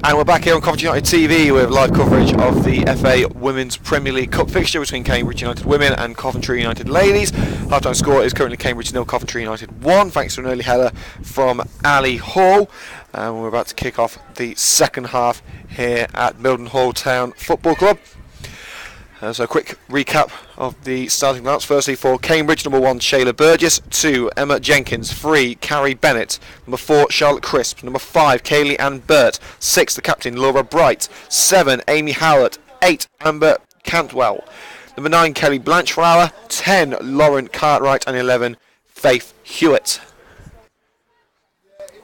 And we're back here on Coventry United TV with live coverage of the FA Women's Premier League Cup fixture between Cambridge United women and Coventry United ladies. Half-time score is currently Cambridge 0, Coventry United 1, thanks to an early header from Ali Hall. And we're about to kick off the second half here at Mildenhall Town Football Club. So a quick recap of the starting lineups. Firstly for Cambridge, number 1 Shayla Burgess, 2 Emma Jenkins, 3 Carrie Bennett, number 4 Charlotte Crisp, number 5 Kaylee Ann Burt, 6 the captain Laura Bright, 7 Amy Howlett, 8 Amber Cantwell, number 9 Kelly Blanchflower, 10 Lauren Cartwright and 11 Faith Hewitt.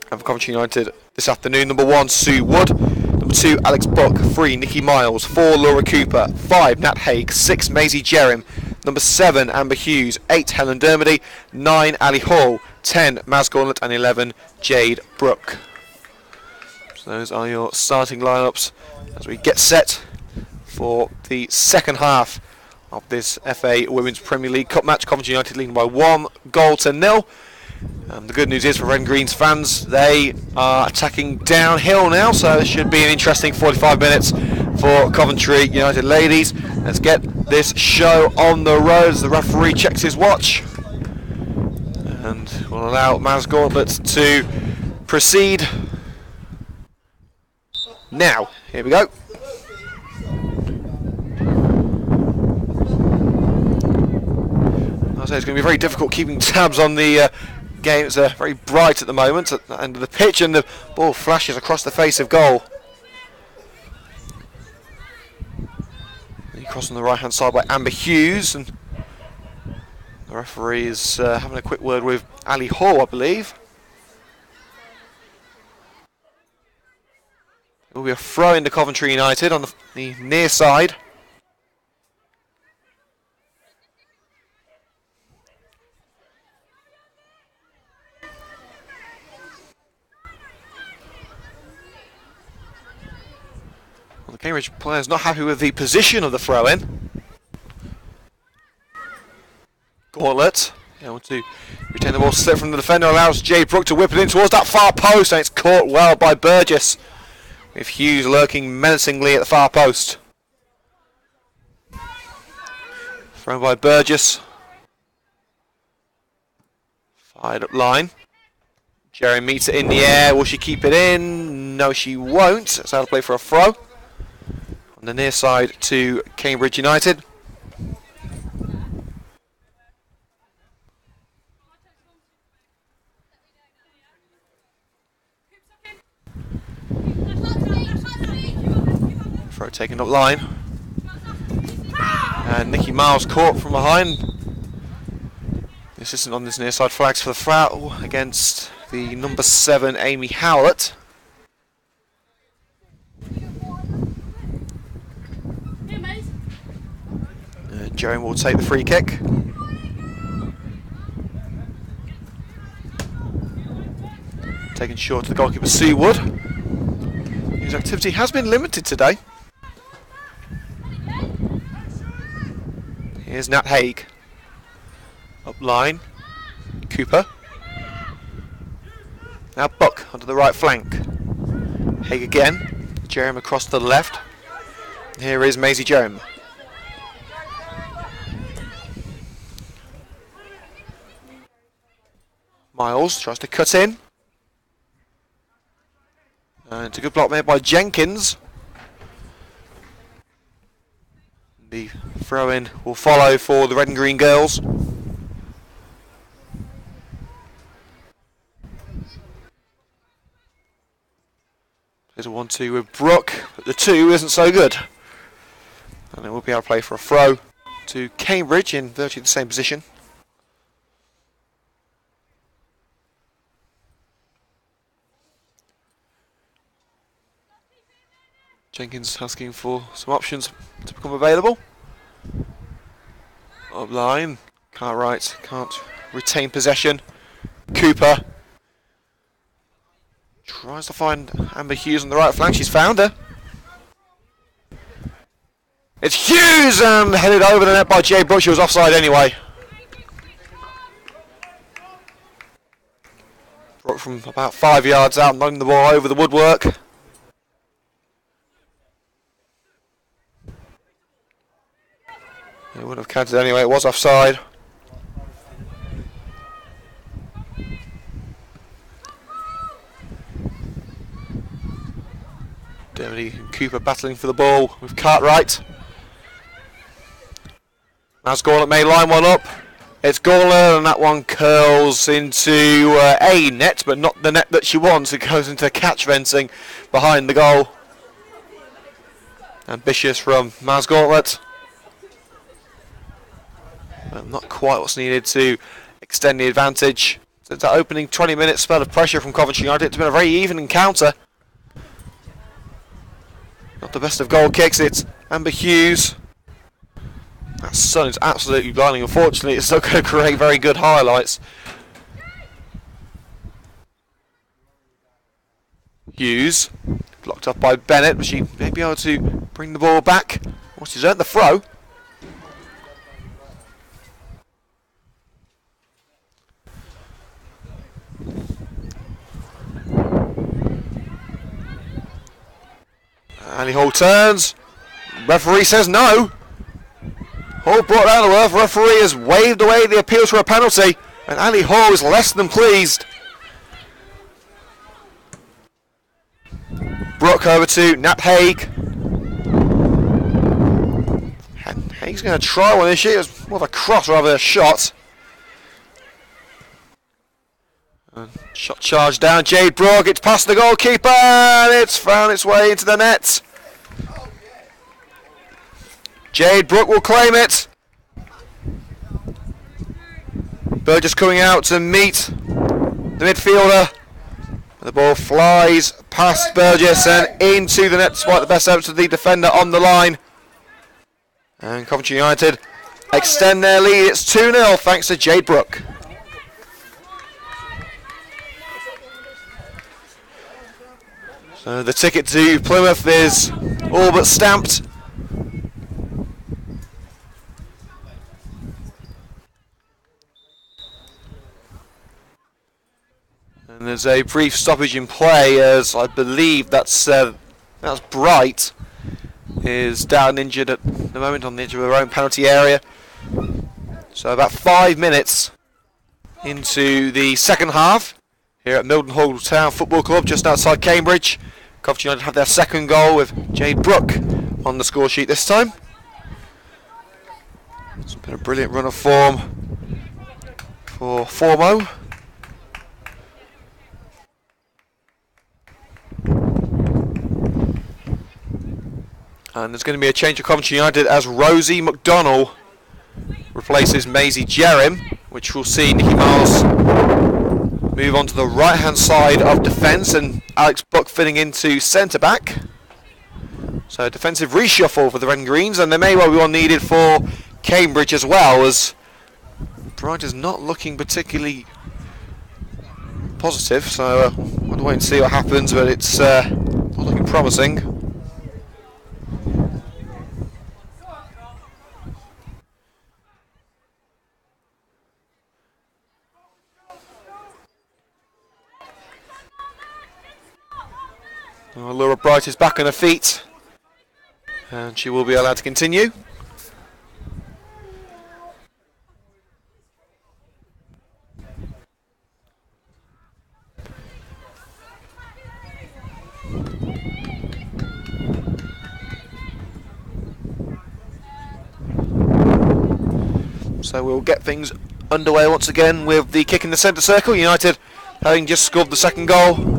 And for Coventry United this afternoon, number 1 Sue Wood, number 2 Alex Buck, 3 Nikki Miles, 4 Laura Cooper, 5 Nat Haig, 6 Maisie Jerem, number 7 Amber Hughes, 8 Helen Dermody, 9 Ali Hall, 10 Maz Gauntlet and 11 Jade Brooke. So those are your starting lineups as we get set for the second half of this FA Women's Premier League Cup match. Coventry United leading by 1-0. The good news is for Red and Green's fans, they are attacking downhill now, so this should be an interesting 45 minutes for Coventry United ladies. Let's get this show on the road as the referee checks his watch and will allow Maz Gauntlet to proceed. Now, here we go. I say it's going to be very difficult keeping tabs on the game. It's very bright at the moment at the end of the pitch, and the ball flashes across the face of goal. Crossed on the right hand side by Amber Hughes, and the referee is having a quick word with Ali Hall, I believe. It will be a throw into Coventry United on the near side. The Cambridge players not happy with the position of the throw-in. Gauntlet, able to retain the ball, slip from the defender, allows Jade Brooke to whip it in towards that far post, and it's caught well by Burgess, with Hughes lurking menacingly at the far post. Thrown by Burgess. Fired up line. Jerry meets it in the air. Will she keep it in? No, she won't. It's out of play for a throw on the near side to Cambridge United. Throw taken up line, and Nikki Miles caught from behind. The assistant on this near side flags for the foul against the number 7 Amy Howlett. Jeremy will take the free kick. Taken short to the goalkeeper Sue Wood. His activity has been limited today. Here's Nat Haig. Up line. Cooper. Now Buck onto the right flank. Haig again. Jeremy across to the left. Here is Maisie Jeremy. Miles tries to cut in. And it's a good block made by Jenkins. The throw-in will follow for the red and green girls. There's a 1-2 with Brooke, but the 2 isn't so good. And it will be able to play for a throw to Cambridge in virtually the same position. Jenkins asking for some options to become available. Up line, Cartwright can't retain possession. Cooper tries to find Amber Hughes on the right flank. She's found her. It's Hughes and headed over the net by Jade Brooke. She was offside anyway. Brooke from about 5 yards out, knocking the ball over the woodwork. It would have counted anyway, it was offside. Dermody and Cooper battling for the ball with Cartwright. As Gauntlet may line one up. It's Gauntlet, and that one curls into a net, but not the net that she wants. It goes into catch fencing behind the goal. Ambitious from Maz Gauntlet. But not quite what's needed to extend the advantage. Since that opening 20-minute spell of pressure from Coventry United, it's been a very even encounter. Not the best of goal kicks, it's Amber Hughes. That sun is absolutely blinding. Unfortunately, it's not going to create very good highlights. Hughes, blocked up by Bennett, but she may be able to bring the ball back. Well, she's earned the throw. Ali Hall turns. Referee says no. Hall brought down to earth. Referee has waved away the appeal for a penalty, and Ali Hall is less than pleased. Brooke over to Nat Haig. Haig's going to try one, is she? It was more of a cross rather than a shot. And shot charged down. Jade Brooke. It's past the goalkeeper, and it's found its way into the net. Jade Brooke will claim it. Burgess coming out to meet the midfielder. The ball flies past Burgess and into the net despite the best efforts of the defender on the line. And Coventry United extend their lead. It's 2-0 thanks to Jade Brooke. So the ticket to Plymouth is all but stamped. And there's a brief stoppage in play as I believe that's Bright is down injured at the moment on the edge of her own penalty area. So about 5 minutes into the second half here at Mildenhall Town Football Club just outside Cambridge. Coventry United have their second goal with Jade Brooke on the score sheet this time. It's been a brilliant run of form for Formo. And there's going to be a change of Coventry United as Rosie McDonnell replaces Maisie Jerrim, which will see Nikki Miles move on to the right hand side of defence and Alex Buck fitting into centre back. So a defensive reshuffle for the Red and Greens, and there may well be one needed for Cambridge as well, as Bright is not looking particularly positive, so we'll wait and see what happens, but it's not looking promising. Laura Bright is back on her feet and she will be allowed to continue. So we'll get things underway once again with the kick in the centre circle. United having just scored the second goal.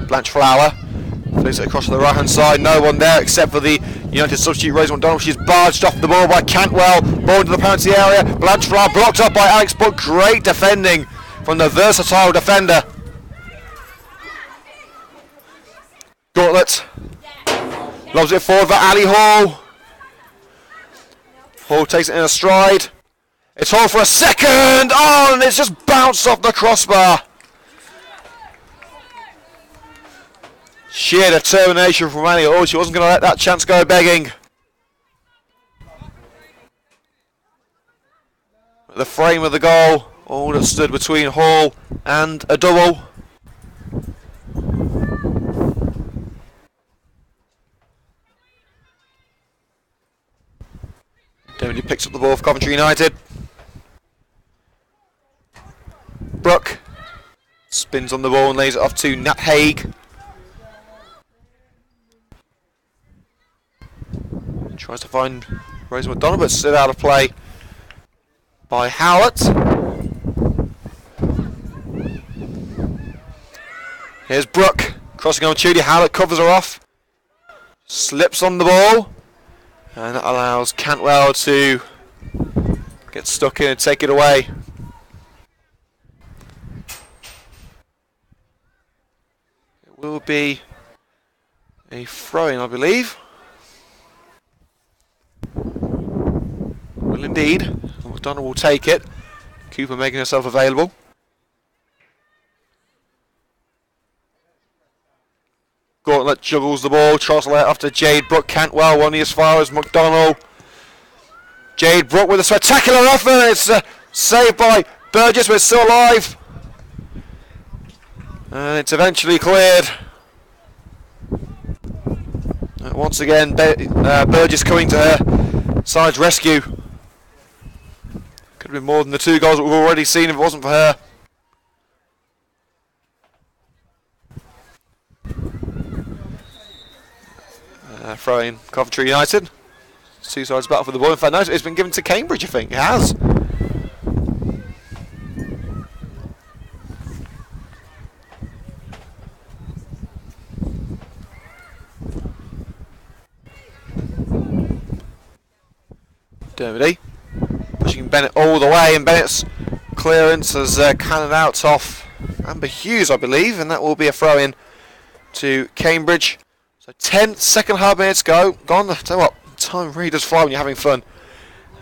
Blanche Flower flicks it across to the right hand side, no one there except for the United substitute Rosie McDonald. She's barged off the ball by Cantwell, ball into the penalty area. Blanche Flower blocked up by Alex Buck. Great defending from the versatile defender. Gauntlet lobs it forward for Ali Hall. Hall takes it in a stride. It's Hall for a second. Oh, and it's just bounced off the crossbar. Sheer determination from Ali Hall. She wasn't going to let that chance go begging. At the frame of the goal, all that stood between Hall and a double. Dermody picks up the ball for Coventry United. Brooke spins on the ball and lays it off to Nat Haig. Tries to find Rose McDonald, but stood out of play by Howlett. Here's Brooke crossing on Judy. Howlett covers her off, slips on the ball, and that allows Cantwell to get stuck in and take it away. It will be a throw-in, I believe. Will indeed. McDonald will take it. Cooper making herself available. Gauntlet juggles the ball, tries to lay it off to Jade Brooke. Cantwell only as far as McDonald. Jade Brooke with a spectacular effort. It's saved by Burgess, but it's still alive. And it's eventually cleared. Once again, Burgess coming to her side's rescue. Could have been more than the 2 goals that we've already seen if it wasn't for her. Throwing Coventry United. It's 2 sides battle for the ball. In fact, no, it's been given to Cambridge, I think. It has. Dermody pushing Bennett all the way, and Bennett's clearance has cannoned out off Amber Hughes, I believe, and that will be a throw-in to Cambridge. So 10 second half minutes gone. I tell you what, time really does fly when you're having fun.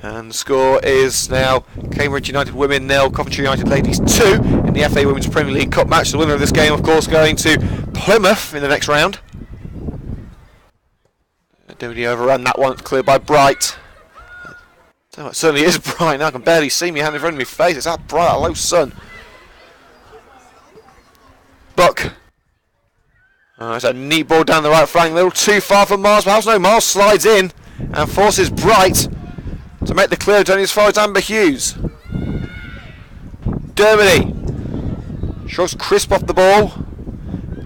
And the score is now Cambridge United Women 0, Coventry United Ladies 2 in the FA Women's Premier League Cup match. The winner of this game, of course, going to Plymouth in the next round. Dermody overran that one, cleared by Bright. It certainly is bright now. I can barely see me hand in front of my face. It's that bright, low sun. Buck. It's a neat ball down the right flank. A little too far for Miles. Perhaps no. Miles slides in and forces Bright to make the clear only as far as Amber Hughes. Dermody shrugs Crisp off the ball.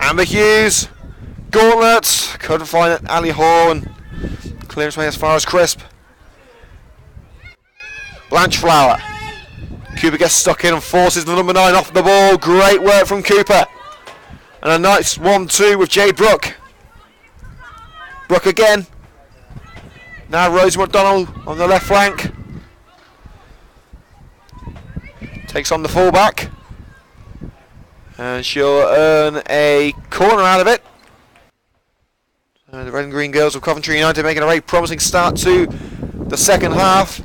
Amber Hughes. Gauntlet. Couldn't find it. Ali Horn. Clearance way as far as Crisp. Blanchflower. Cooper gets stuck in and forces the number 9 off the ball. Great work from Cooper. And a nice 1-2 with Jade Brooke. Brooke again. Now Rose McDonald on the left flank. Takes on the fullback. And she'll earn a corner out of it. The red and green girls of Coventry United making a very promising start to the second half.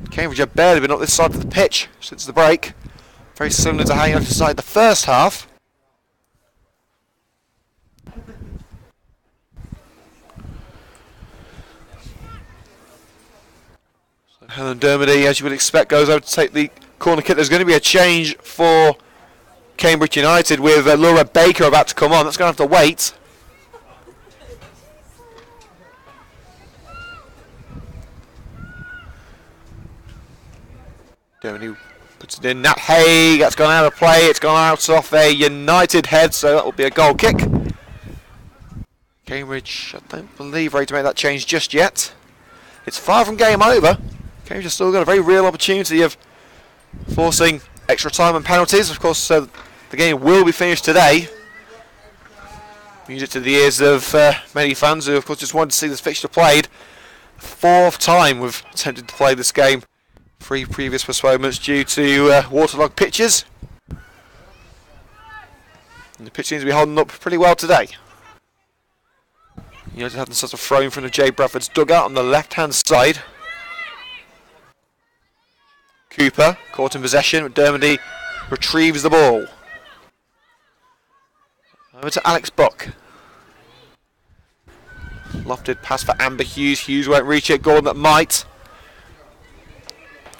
Cambridge have barely been up this side of the pitch since the break. Very similar to how United started the first half. So Helen Dermody, as you would expect, goes over to take the corner kick. There's going to be a change for Cambridge United with Laura Baker about to come on. That's going to have to wait. Dermody puts it in. Nat Haig, that's gone out of play. It's gone out off a United head, so that will be a goal kick. Cambridge, I don't believe, ready to make that change just yet. It's far from game over. Cambridge has still got a very real opportunity of forcing extra time and penalties. Of course, the game will be finished today. Music to the ears of many fans who, of course, just wanted to see this fixture played. 4th time we've attempted to play this game. 3 previous postponements due to waterlogged pitches. And the pitch seems to be holding up pretty well today. United had themselves a throw in front of Jay Bradford's dugout on the left-hand side. Cooper caught in possession, but Dermody retrieves the ball. Over to Alex Buck. Lofted pass for Amber Hughes. Hughes won't reach it. Gauntlet might.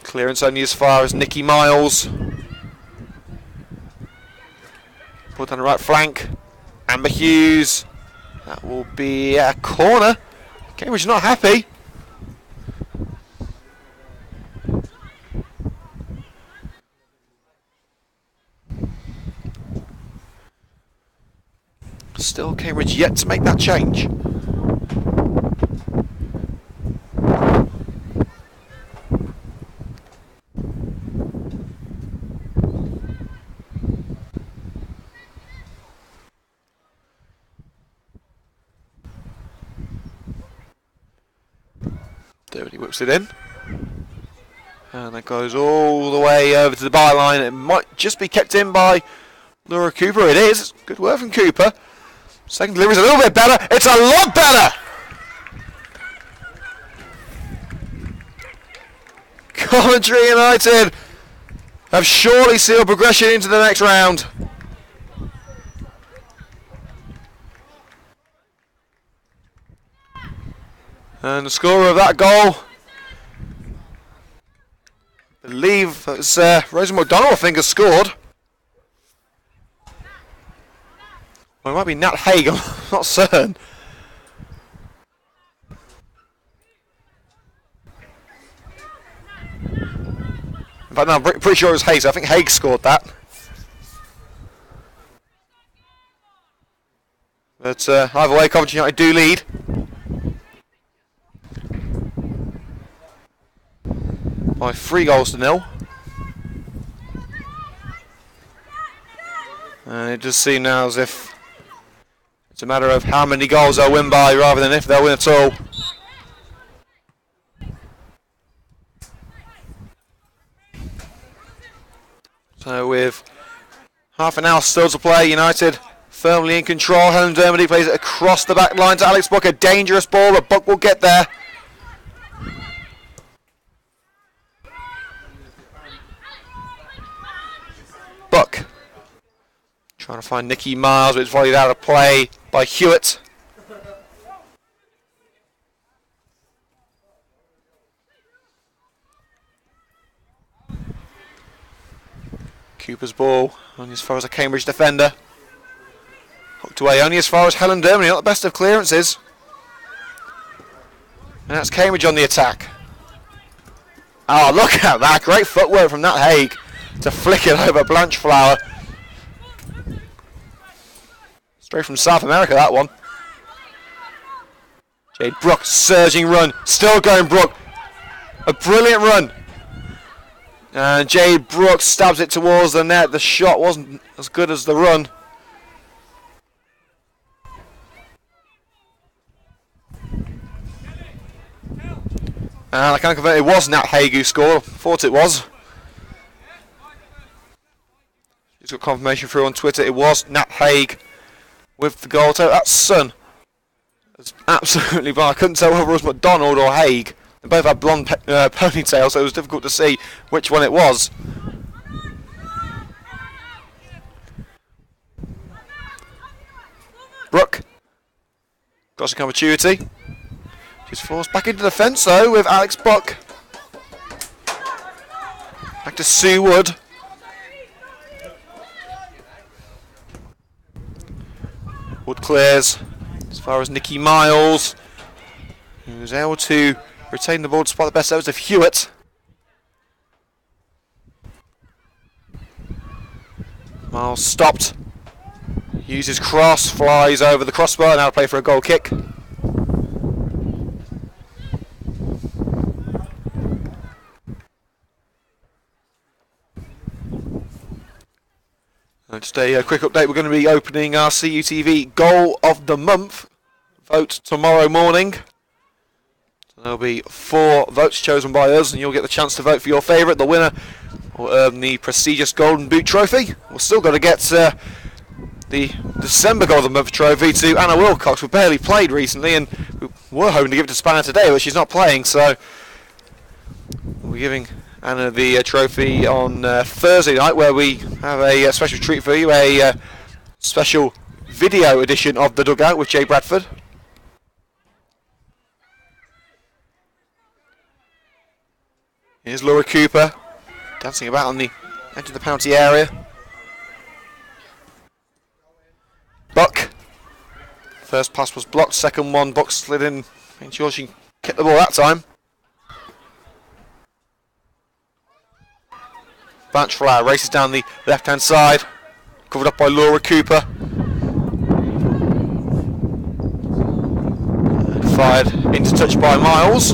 Clearance only as far as Nikki Miles. Put on the right flank. Amber Hughes. That will be a corner. Cambridge not happy. Still Cambridge yet to make that change. Dirty whips it in. And that goes all the way over to the byline. It might just be kept in by Laura Cooper. It is. Good work from Cooper. Second delivery is a little bit better. It's a lot better! Coventry United have surely sealed progression into the next round. And the scorer of that goal, I believe it's Rosa McDonald, I think, has scored. Well, it might be Nat Haig, I'm not certain. In fact, no, I'm pretty sure it was Haig, so I think Haig scored that. But either way, Coventry United do lead. By 3-0. And it does seem now as if it's a matter of how many goals they'll win by rather than if they'll win at all. So with half an hour still to play, United firmly in control. Helen Dermody plays it across the back line to Alex Buck. A dangerous ball, but Buck will get there. Buck trying to find Nikki Miles, but it's volleyed out of play by Hewitt. Cooper's ball only as far as a Cambridge defender. Hooked away only as far as Helen Dermody, not the best of clearances. And that's Cambridge on the attack. Oh, look at that. Great footwork from Nat Haig to flick it over Blanchflower. Straight from South America, that one. Jade Brooke, surging run. Still going Brooke. A brilliant run. And Jade Brooke stabs it towards the net. The shot wasn't as good as the run. And I can't confirm it was Nat Haig who scored. Thought it was. Just got confirmation through on Twitter. It was Nat Haig with the goal. So that sun was absolutely blind. I couldn't tell whether it was McDonald or Haig. They both had blonde ponytails, so it was difficult to see which one it was. Brooke got some opportunity. She's forced back into the fence though with Alex Buck. Back to Sue Wood. Wood clears as far as Nikki Miles, who was able to retain the ball despite the best efforts of Hewitt. Miles stopped. Uses cross, flies over the crossbar, now to play for a goal kick. Just a quick update, we're going to be opening our CUTV Goal of the Month vote tomorrow morning. There'll be 4 votes chosen by us, and you'll get the chance to vote for your favourite. The winner will earn the prestigious Golden Boot Trophy. We've still got to get the December Goal of the Month trophy to Anna Wilcox, who barely played recently, and we were hoping to give it to Spanner today, but she's not playing, so we're giving Anna the trophy on Thursday night, where we have a special treat for you, a special video edition of The Dugout with Jay Bradford. Here's Laura Cooper dancing about on the edge of the penalty area. Buck. First pass was blocked, second one, Buck slid in, making sure she kicked the ball that time. Blanchflower races down the left-hand side, covered up by Laura Cooper. Fired into touch by Miles.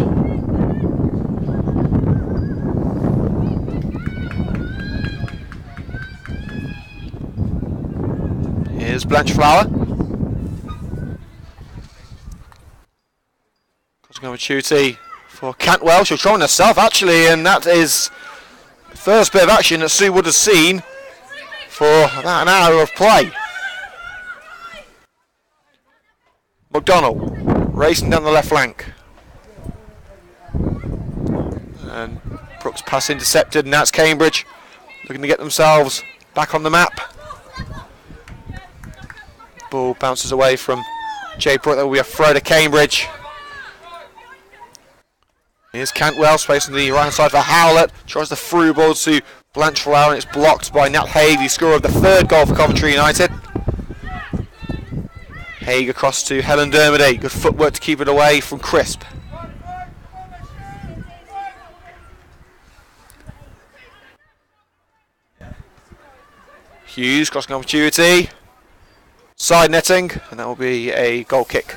Here's Blanchflower. Causing opportunity for Cantwell. She'll try on herself actually, and that is the first bit of action that Sue Wood has seen for about an hour of play. McDonnell racing down the left flank. And Brooks' pass intercepted, and that's Cambridge looking to get themselves back on the map. Ball bounces away from Jay Brooke. That will be a throw to Cambridge. Here's Cantwell, space on the right hand side for Howlett. Tries the through ball to Blanchflower, and it's blocked by Nat Haig, the scorer of the third goal for Coventry United. Haig across to Helen Dermody. Good footwork to keep it away from Crisp. Hughes crossing opportunity. Side netting, and that will be a goal kick.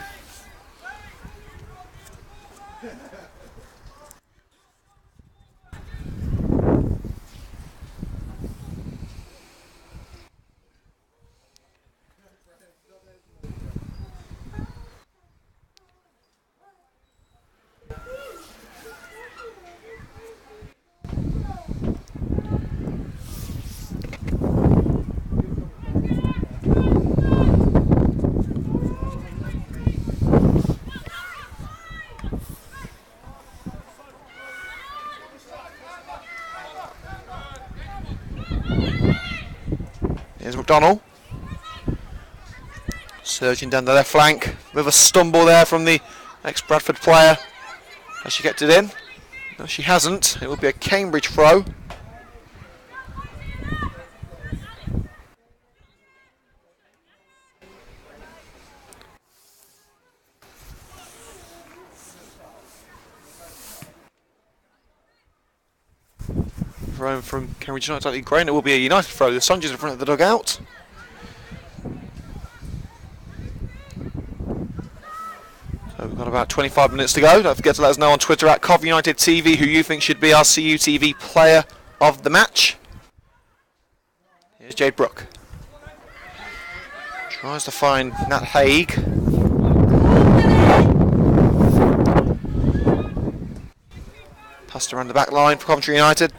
Here's McDonnell. Surging down the left flank. With a stumble there from the ex-Bradford player. Has she kept it in? No, she hasn't. It will be a Cambridge throw. Thrown from Cambridge United, slightly great. It will be a United throw. The Sonjas in front of the dugout. So we've got about 25 minutes to go. Don't forget to let us know on Twitter at Cov United TV who you think should be our CUTV player of the match. Here's Jade Brooke. Tries to find Nat Haig. Passed around the back line for Coventry United.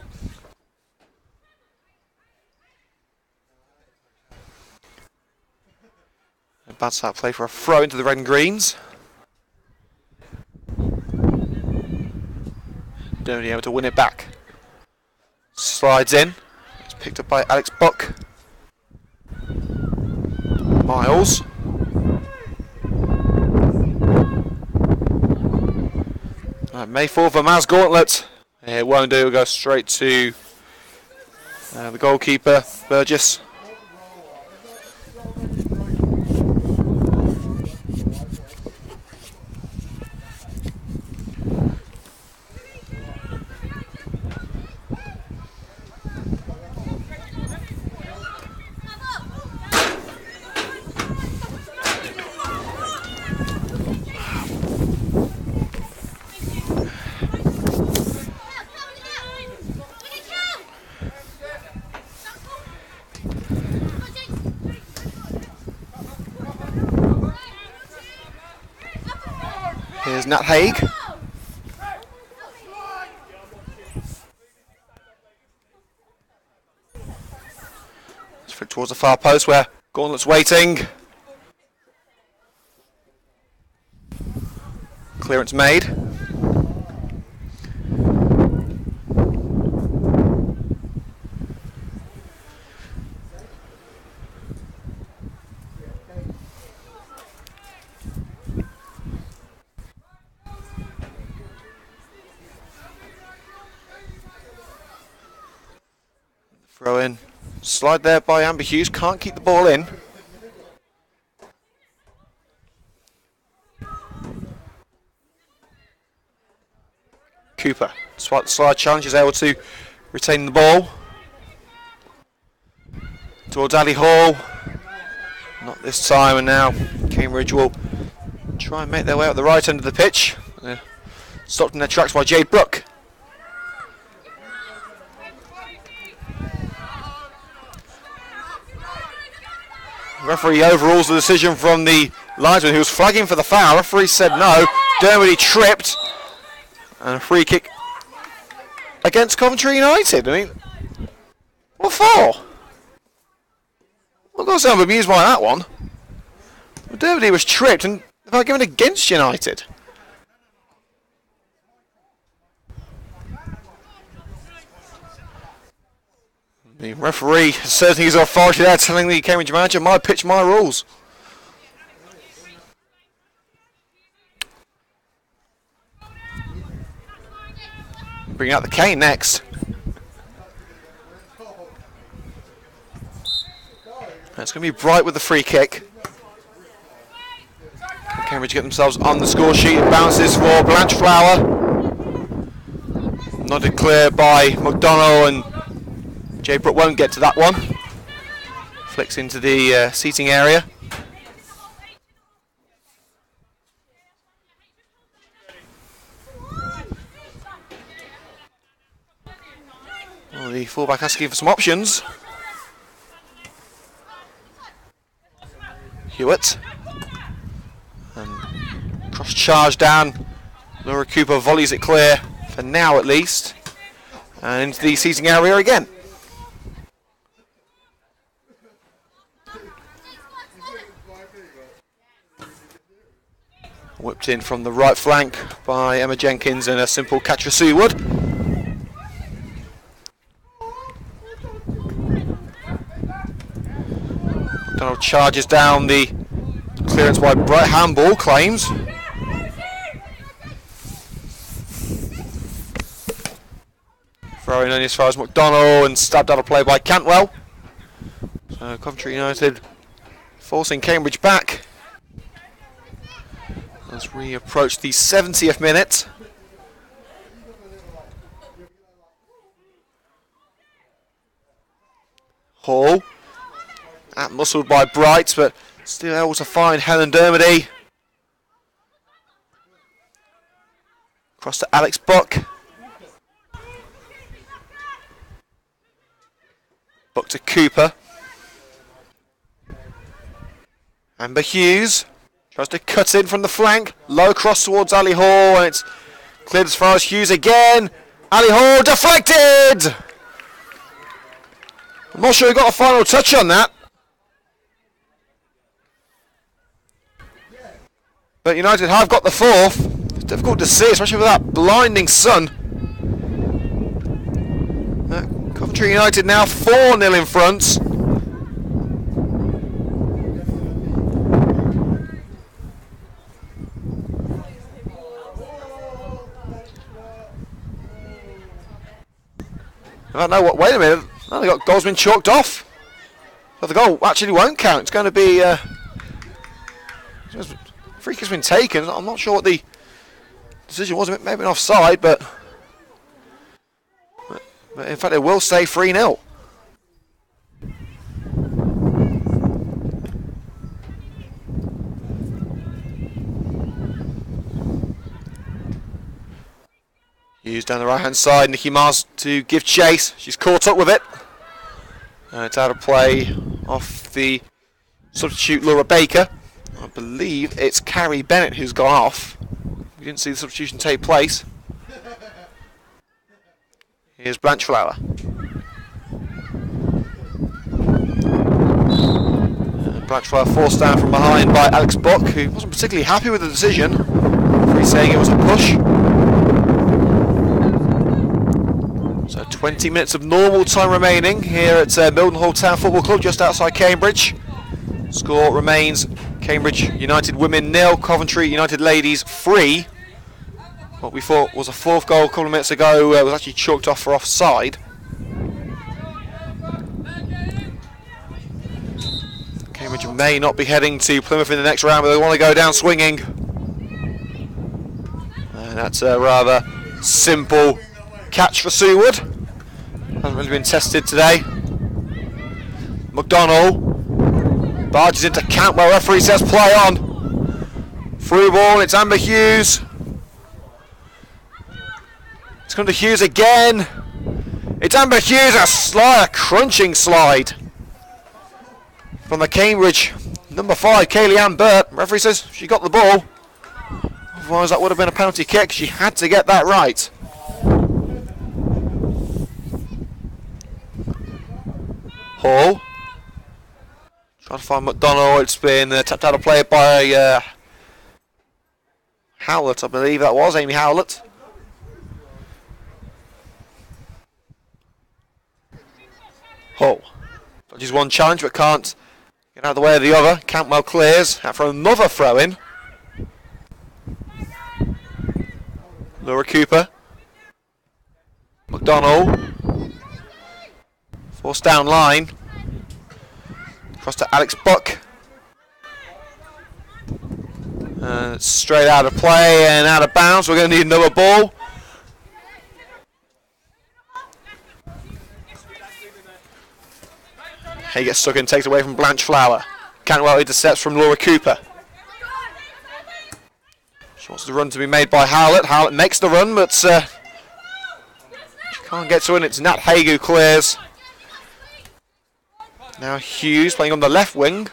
And bad start play for a throw into the red and greens. Don't be able to win it back. Slides in. It's picked up by Alex Buck. Miles. Mayforth for Maz Gauntlet. It won't do. It'll go straight to the goalkeeper, Burgess. Here's Nat Haig. Let's flick towards the far post where Gauntlet's waiting. Clearance made. Throw in. Slide there by Amber Hughes. Can't keep the ball in. Cooper, despite the slide challenge, is able to retain the ball. Towards Ali Hall. Not this time, and now Cambridge will try and make their way up the right end of the pitch. They're stopped in their tracks by Jade Brooke. Referee overrules the decision from the linesman who was flagging for the foul. Referee said no. Dermody tripped. And a free kick against Coventry United. I mean, what for? I've got to say I'm amused by that one. Dermody was tripped and if I given against United. The referee says he's authority there, telling the Cambridge manager, my pitch, my rules. Bring out the cane next. It's going to be Bright with the free kick. Cambridge get themselves on the score sheet. It bounces for Blanchflower. Nodded clear by McDonnell, and Jay Brook won't get to that one. Flicks into the seating area. Well, the fullback asking for some options. Hewitt. And cross charge down. Laura Cooper volleys it clear, for now at least. And into the seating area again. Whipped in from the right flank by Emma Jenkins and a simple catch for Sue Wood. Donald charges down the clearance by Bright. Handball claims. Throwing only as far as McDonnell and stabbed out of play by Cantwell. So Coventry United forcing Cambridge back as we approach the 70th minute. Hall, outmuscled by Bright, but still able to find Helen Dermody. Across to Alex Buck. Buck to Cooper. Amber Hughes tries to cut in from the flank. Low cross towards Ali Hall, and it's cleared as far as Hughes again. Ali Hall deflected! I'm not sure he got a final touch on that. But United have got the fourth. It's difficult to see, especially with that blinding sun. Coventry United now 4-0 in front. I don't know what. Wait a minute. Oh, they got goals been chalked off. So the goal actually won't count. It's going to be. Free kick's been taken. I'm not sure what the decision was. Maybe an offside, but in fact, it will stay 3-0. Hughes down the right-hand side. Nikki Mars to give chase. She's caught up with it. It's out of play off the substitute Laura Baker. I believe it's Carrie Bennett who's gone off. We didn't see the substitution take place. Here's Blanchflower. Blanchflower forced down from behind by Alex Buck, who wasn't particularly happy with the decision. He's saying it was a push. So 20 minutes of normal time remaining here at Mildenhall Town Football Club, just outside Cambridge. Score remains Cambridge United women 0, Coventry United ladies 3. What we thought was a fourth goal a couple of minutes ago was actually chalked off for offside. Cambridge may not be heading to Plymouth in the next round, but they want to go down swinging. And that's a rather simple catch for Sue Wood. Hasn't really been tested today. McDonnell barges into Cantwell. Referee says play on. Through ball, it's Amber Hughes. It's come to Hughes again. It's Amber Hughes, a slide, a crunching slide. From the Cambridge, number 5, Kaylee-Ann Burt. Referee says she got the ball. Otherwise that would have been a penalty kick. She had to get that right. Hall. Trying to find McDonald. It's been tapped out of play by Howlett, I believe that was, Amy Howlett. Hall. Dodges one challenge but can't get out of the way of the other. Cantwell clears out for another throw in. Laura Cooper. McDonald. Forced down line. Across to Alex Buck. Straight out of play and out of bounds. We're going to need another ball. He gets stuck in, takes away from Blanche Flower. Cantwell intercepts from Laura Cooper. She wants the run to be made by Howlett. Howlett makes the run, but she can't get to it. It's Nat Haig who clears. Now Hughes playing on the left wing.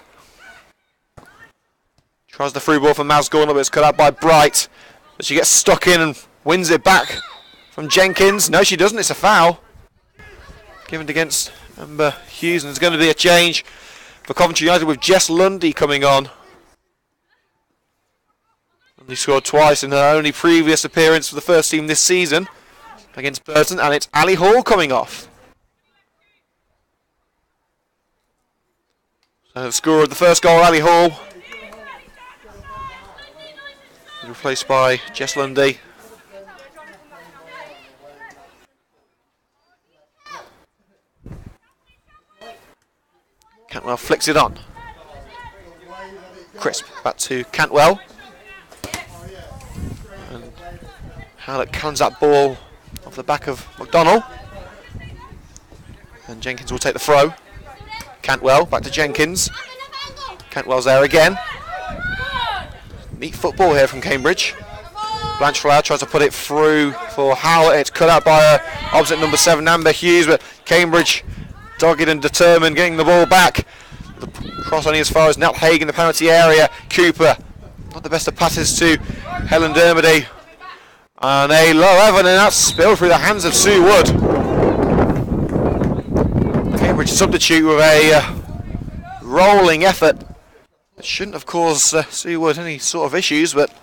Tries the through ball for Maz Gorner, but it's cut out by Bright. But she gets stuck in and wins it back from Jenkins. No, she doesn't. It's a foul. Given against Amber Hughes, and there's going to be a change for Coventry United with Jess Lundy coming on. Lundy scored twice in her only previous appearance for the first team this season against Burton, and it's Ali Hall coming off. So the scorer of the first goal, Ali Hall, replaced by Jess Lundy. Cantwell flicks it on. Crisp back to Cantwell. And Howlett cans that ball off the back of McDonald. And Jenkins will take the throw. Cantwell back to Jenkins. Cantwell's there again. Neat football here from Cambridge. Blanche Flower tries to put it through for Howlett. It's cut out by opposite number 7, Amber Hughes, but Cambridge dogged and determined, getting the ball back. The cross only as far as Nat Haig in the penalty area. Cooper, not the best of passes to Helen Dermody. And a low Evan, and that's spilled through the hands of Sue Wood. Cambridge substitute with a rolling effort. It shouldn't have caused Sue Wood any sort of issues, but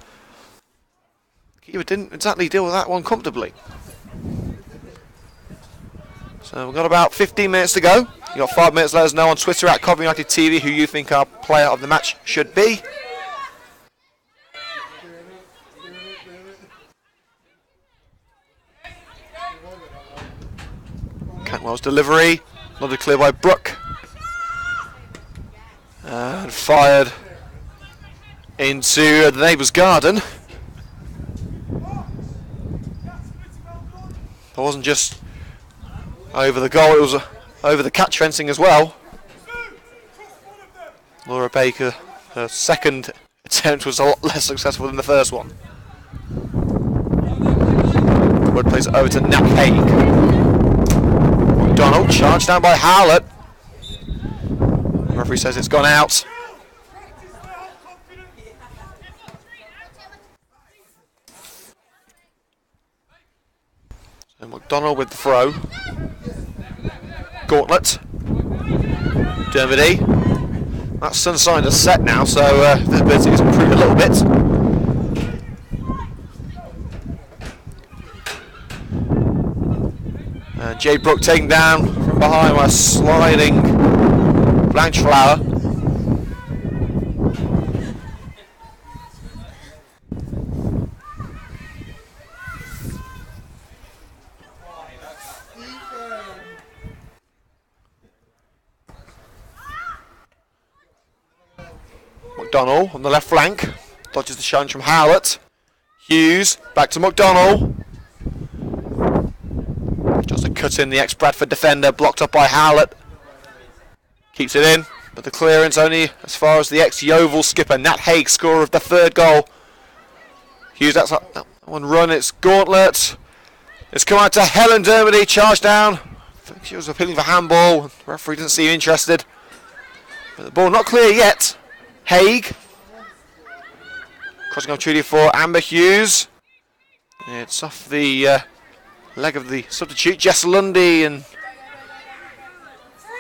Keeper didn't exactly deal with that one comfortably. So we've got about 15 minutes to go. You've got 5 minutes. Let us know on Twitter at Coventry United TV who you think our player of the match should be. Cantwell's delivery, nodded clear by Brooke. And fired into the neighbour's garden. It wasn't just over the goal, it was over the catch fencing as well. Laura Baker, her second attempt was a lot less successful than the first one. Wood plays it over to Nat Haig. McDonald charged down by Howlett. The referee says it's gone out. So McDonald with the throw. Gauntlet. Dermody. That sun sign is set now, so visibility has improved a little bit. Jade Brooke taken down from behind by a sliding Blanche Flower. McDonald on the left flank, dodges the challenge from Howlett. Hughes back to McDonald. Just a cut in the ex-Bradford defender, blocked up by Howlett. Keeps it in, but the clearance only as far as the ex-Yeovil skipper Nat Haig, scorer of the third goal Hughes, that's that one run. It's Gauntlet. It's come out to Helen Dermody. Charge down. I think she was appealing for handball. The referee doesn't seem interested. But the ball not clear yet. Haig. Crossing opportunity for Amber Hughes. It's off the leg of the substitute, Jess Lundy, and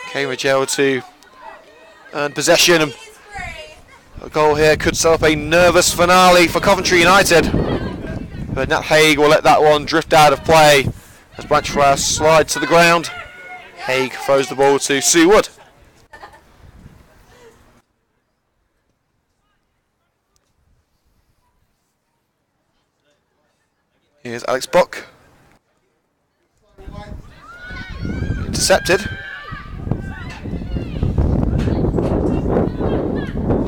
Cambridge able to earn possession. And a goal here could set up a nervous finale for Coventry United. But Nat Haig will let that one drift out of play as Blanchflower slides to the ground. Haig throws the ball to Sue Wood. Here's Alex Buck. Intercepted.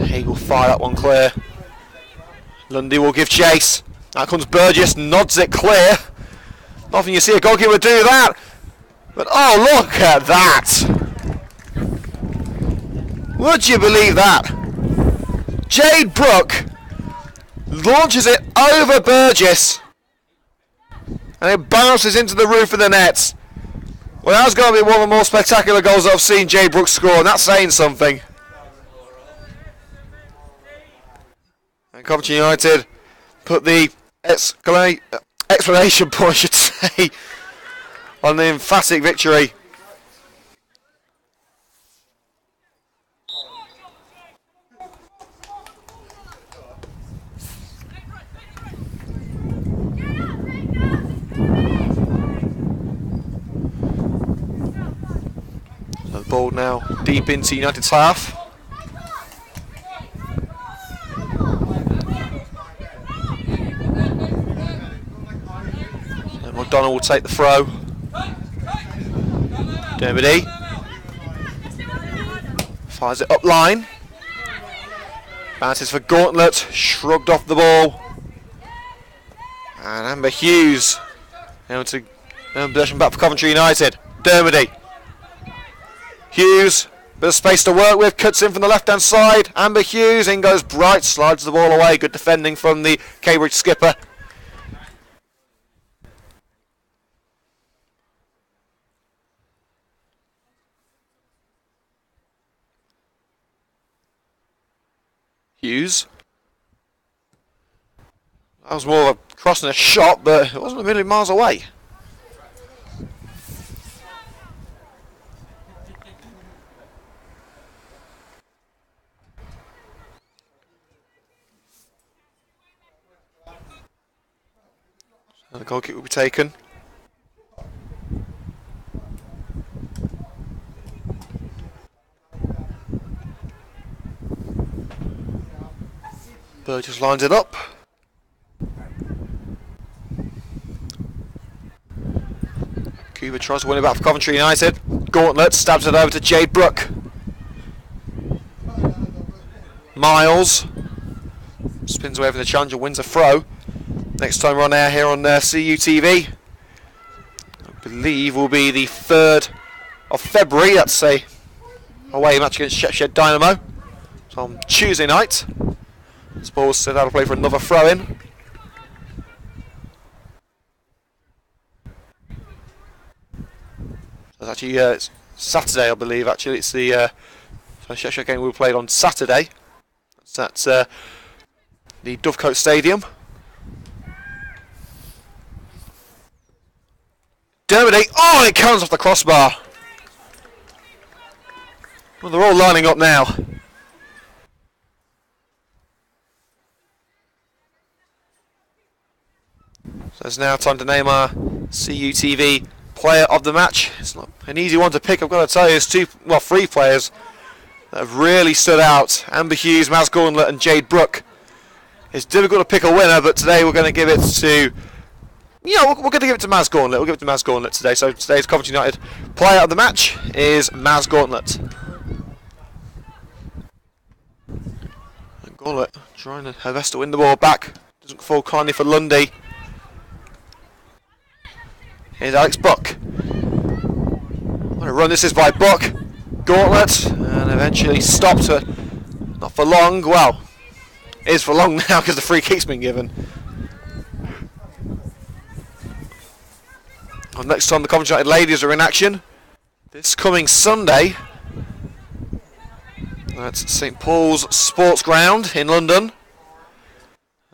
Haig will fire that one clear. Lundy will give chase. Out comes Burgess, nods it clear. Often you see a goalkeeper do that. But oh, look at that. Would you believe that? Jade Brooke launches it over Burgess. And it bounces into the roof of the net. Well, that's going to be one of the more spectacular goals I've seen Jade Brooke score, and that's saying something. And Coventry United put the explanation point, I should say, on the emphatic victory. The ball now deep into United's half. And McDonald will take the throw. Dermody fires it up line. Bounces for Gauntlet, shrugged off the ball. And Amber Hughes able to earn possession back for Coventry United. Dermody. Hughes, bit of space to work with, cuts in from the left-hand side. Amber Hughes, in goes Bright, slides the ball away. Good defending from the Cambridge skipper. Hughes. That was more of a cross than a shot, but it wasn't a million miles away. And the goal kick will be taken. Burgess lines it up. Cuba tries to win it back for Coventry United. Gauntlet stabs it over to Jade Brooke. Miles spins away from the challenger, wins a throw. Next time we're on air here on CUTV, I believe will be the 3rd of February. That's a away match against Shepshed Dynamo. So on Tuesday night. This ball's set out to play for another throw-in. That's actually it's Saturday, I believe. Actually, it's the Shepshed game we played on Saturday. That's the Dovecote Stadium. Dermody, oh, it comes off the crossbar. Well, they're all lining up now. So it's now time to name our CUTV player of the match. It's not an easy one to pick, I've got to tell you. There's three players that have really stood out. Amber Hughes, Maz Gauntlet and Jade Brooke. It's difficult to pick a winner, but today we're going to give it to... Yeah, we're going to give it to Maz Gauntlet. We'll give it to Maz Gauntlet today. So today's Coventry United player of the match is Maz Gauntlet. And Gauntlet trying her best to win the ball back. Doesn't fall kindly for Lundy. Here's Alex Buck. What a run this is by Buck. Gauntlet, and eventually stopped her. Not for long. Well, it is for long now because the free kick's been given. And next time the Coventry United ladies are in action, this coming Sunday, that's St Paul's Sports Ground in London.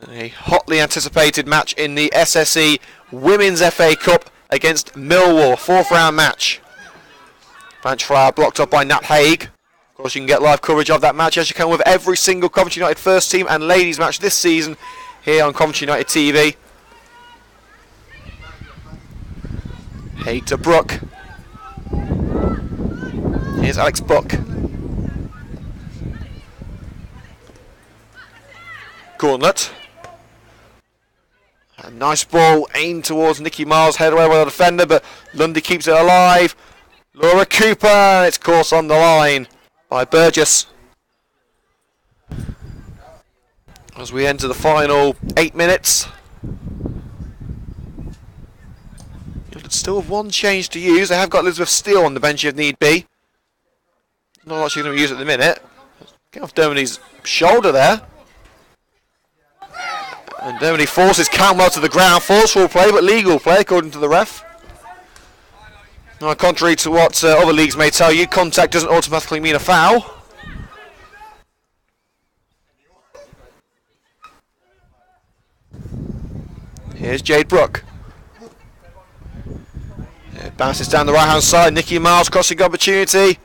A hotly anticipated match in the SSE Women's FA Cup against Millwall, 4th round match. Branch Fire blocked up by Nat Haig. Of course, you can get live coverage of that match as you can with every single Coventry United first team and ladies match this season here on Coventry United TV. Haig to Brook. Here's Alex Buck. Gauntlet. A nice ball aimed towards Nikki Miles, head away by the defender, but Lundy keeps it alive. Laura Cooper, it's course on the line by Burgess. As we enter the final 8 minutes. You'll still have one change to use. They have got Elizabeth Steele on the bench if need be. Not like she's going to use at the minute. Get off Dermody's shoulder there. And Dermody forces Cantwell to the ground. Forceful play, but legal play according to the ref. Now, contrary to what other leagues may tell you, contact doesn't automatically mean a foul. Here's Jade Brook. It bounces down the right hand side. Nikki Miles crossing opportunity.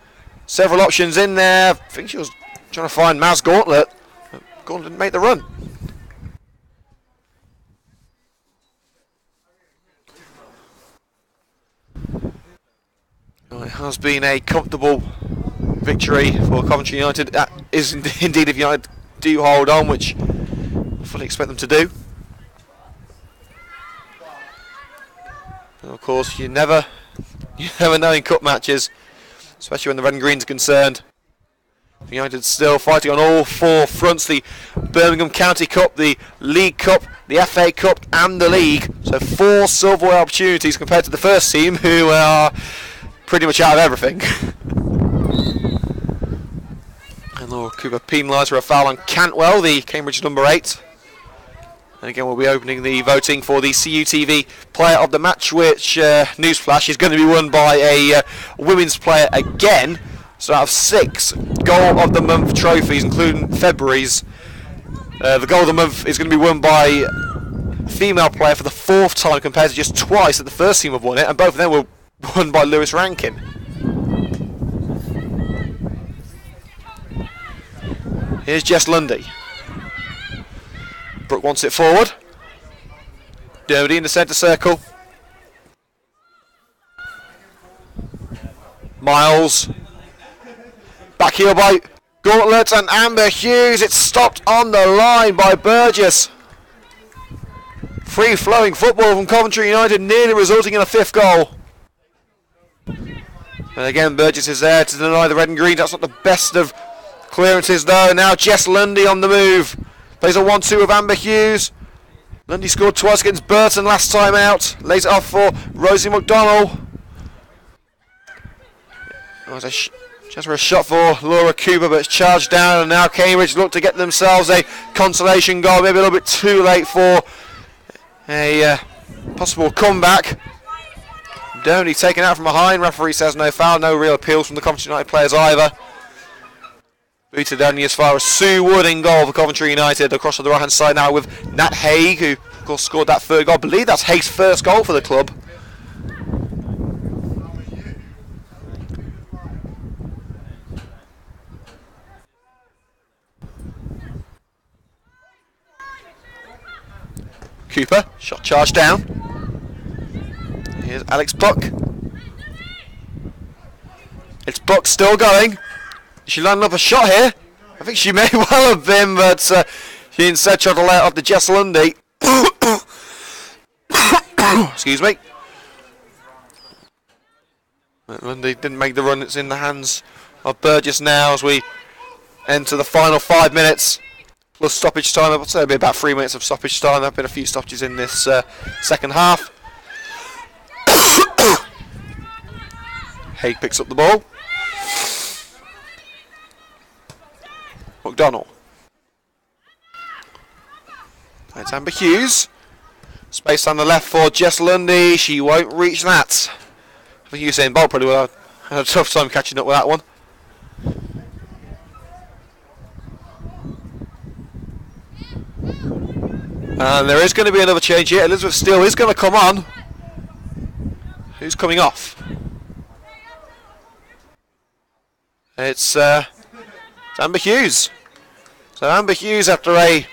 Several options in there. I think she was trying to find Maz Gauntlet. Gauntlet didn't make the run. Well, it has been a comfortable victory for Coventry United. That is indeed if United do hold on, which I fully expect them to do. And of course, you never know in cup matches, especially when the red and green is concerned. United still fighting on all 4 fronts: the Birmingham County Cup, the League Cup, the FA Cup and the League. So 4 silverware opportunities compared to the first team, who are pretty much out of everything. And Laura Cooper penalised for a foul on Cantwell, the Cambridge number 8. And again, we'll be opening the voting for the CUTV Player of the Match, which, newsflash, is going to be won by a women's player again. So out of 6 Goal of the Month trophies, including February's, the Goal of the Month is going to be won by a female player for the 4th time, compared to just twice that the first team have won it, and both of them were won by Lewis Rankin. Here's Jess Lundy. Brook wants it forward. Dermody in the centre circle. Miles. Back heel by Gauntlet and Amber Hughes. It's stopped on the line by Burgess. Free-flowing football from Coventry United, nearly resulting in a 5th goal. And again, Burgess is there to deny the red and green. That's not the best of clearances, though. Now Jess Lundy on the move. Plays a 1-2 with Amber Hughes. Lundy scored twice against Burton last time out. Lays it off for Rosie McDonnell. Just for a shot for Laura Cooper, but it's charged down, and now Cambridge look to get themselves a consolation goal. Maybe a little bit too late for a possible comeback. Downey taken out from behind. Referee says no foul. No real appeals from the Coventry United players either. Booted only as far as Sue Wood in goal for Coventry United. Across to the right hand side now with Nat Haig, who of course scored that 3rd goal. I believe that's Haig's 1st goal for the club. Cooper, shot charged down. Here's Alex Buck. It's Buck still going. Is she lining up a shot here? I think she may well have been, but she instead tried to lay it off to Jess Lundy. Excuse me. Lundy didn't make the run. It's in the hands of Burgess now as we enter the final 5 minutes. Plus stoppage time. I'd say it'll be about 3 minutes of stoppage time. There have been a few stoppages in this second half. Haig picks up the ball. McDonnell. That's Amber Hughes. Space on the left for Jess Lundy. She won't reach that. I think Usain Bolt probably will have a tough time catching up with that one. And there is going to be another change here. Elizabeth Steele is going to come on. Who's coming off? It's Amber Hughes. So Amber Hughes, after a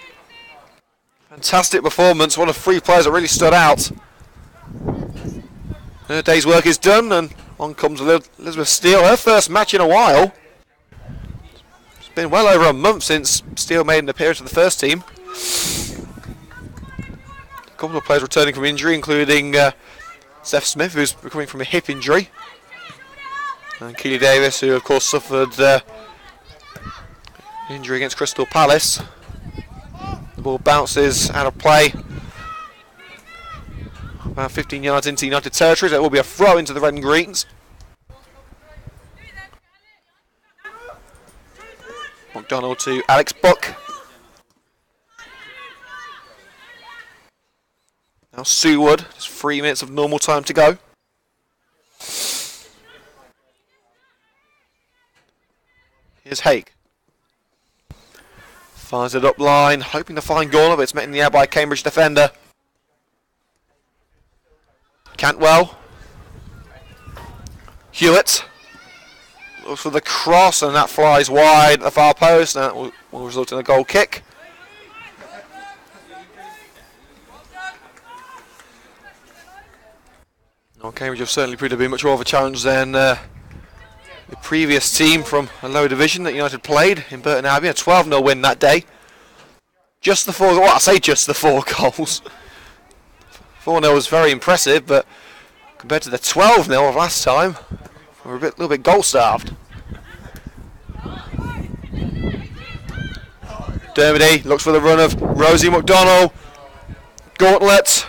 fantastic performance, one of 3 players that really stood out. Her day's work is done, and on comes Elizabeth Steele. Her first match in a while. It's been well over a month since Steele made an appearance with the first team. A couple of players returning from injury, including Steph Smith, who's recovering from a hip injury. And Keely Davis, who of course suffered injury against Crystal Palace. The ball bounces out of play. About 15 yards into United territory. That will be a throw into the red and greens. McDonald to Alex Buck. Now Sue Wood. Just 3 minutes of normal time to go. Here's Haig. Fires it up line, hoping to find Gorner, but it's met in the air by a Cambridge defender. Cantwell. Hewitt. Looks for the cross, and that flies wide at the far post, and that will result in a goal kick. Well, Cambridge have certainly proved to be much more of a challenge than the previous team from a lower division that United played in Burton Abbey. A 12-0 win that day. Just the 4, well, I say just the 4 goals. 4-0 was very impressive, but compared to the 12-0 of last time, we're a little bit goal-starved. Dermody looks for the run of Rosie McDonald. Gauntlet.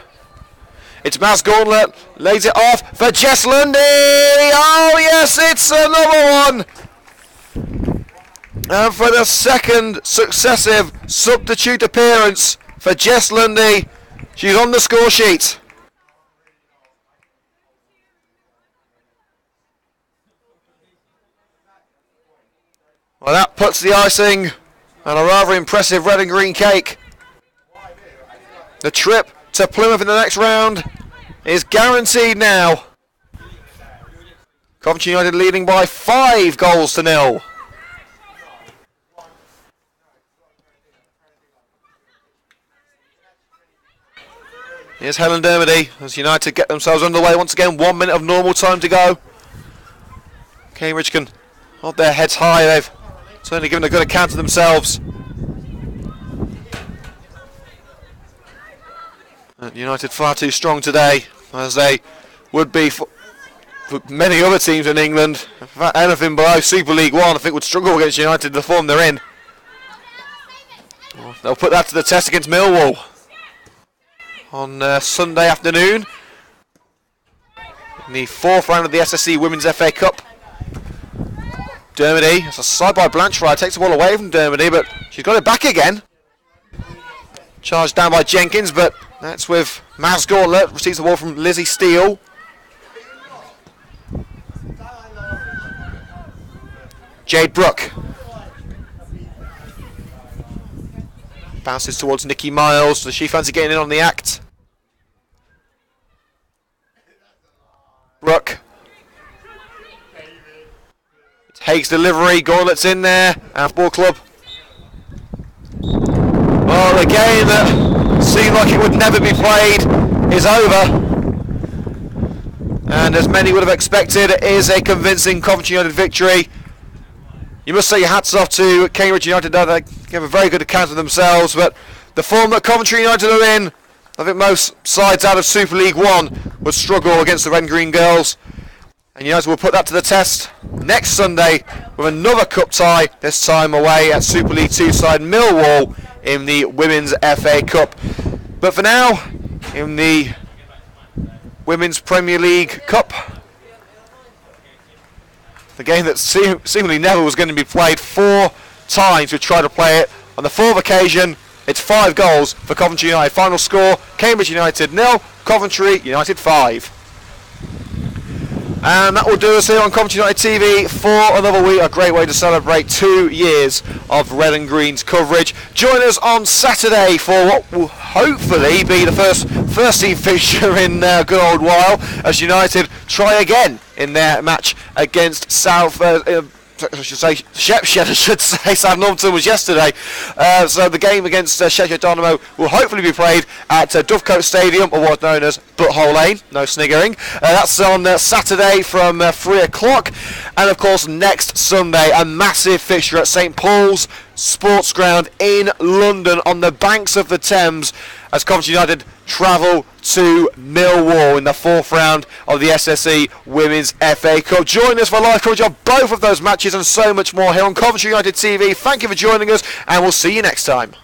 It's Maz Gauntlet, lays it off for Jess Lundy. Oh yes, it's another one. And for the second successive substitute appearance for Jess Lundy, she's on the score sheet. Well, that puts the icing on a rather impressive red and green cake. The trip to Plymouth in the next round is guaranteed now. Coventry United leading by 5 goals to 0. Here's Helen Dermody as United get themselves underway once again. 1 minute of normal time to go. Cambridge can hold their heads high. They've certainly given a good account of themselves. United far too strong today, as they would be for many other teams in England. In fact, anything below Super League 1 I think would struggle against United, the form they're in. They'll put that to the test against Millwall on Sunday afternoon in the 4th round of the SSC Women's FA Cup. Dermody, it's a side by Blanchard, takes the ball away from Dermody, but she's got it back again. Charged down by Jenkins, but that's with Maz Gauntlet, receives the ball from Lizzie Steele. Jade Brooke. Bounces towards Nikki Miles. Does she fancy getting in on the act? Brooke. It's Haig's delivery. Gauntlet's in there. Ball club. Well, the game that seemed like it would never be played is over. And as many would have expected, it is a convincing Coventry United victory. You must say your hats off to Cambridge United. They gave a very good account of themselves, but the form that Coventry United are in, I think most sides out of Super League 1 would struggle against the Red and Green Girls. And United will put that to the test next Sunday with another cup tie, this time away at Super League 2 side Millwall in the Women's FA Cup. But for now, in the Women's Premier League Cup, the game that seemingly never was going to be played 4 times, we tried to play it. On the 4th occasion, It's 5 goals for Coventry United. Final score, Cambridge United 0, Coventry United 5. And that will do us here on Coventry United TV for another week. A great way to celebrate 2 years of Red and Green's coverage. Join us on Saturday for what will hopefully be the first team fixture in a good old while, as United try again in their match against South. I should say Southampton was yesterday. So the game against Sheffield Dynamo will hopefully be played at Dovecote Stadium, or what's known as Butthole Lane. No sniggering. That's on Saturday from 3 o'clock. And of course next Sunday, a massive fixture at St Paul's Sports Ground in London on the banks of the Thames, as Coventry United travel to Millwall in the 4th round of the SSE Women's FA Cup. Join us for live coverage of both of those matches and so much more here on Coventry United TV. Thank you for joining us, and we'll see you next time.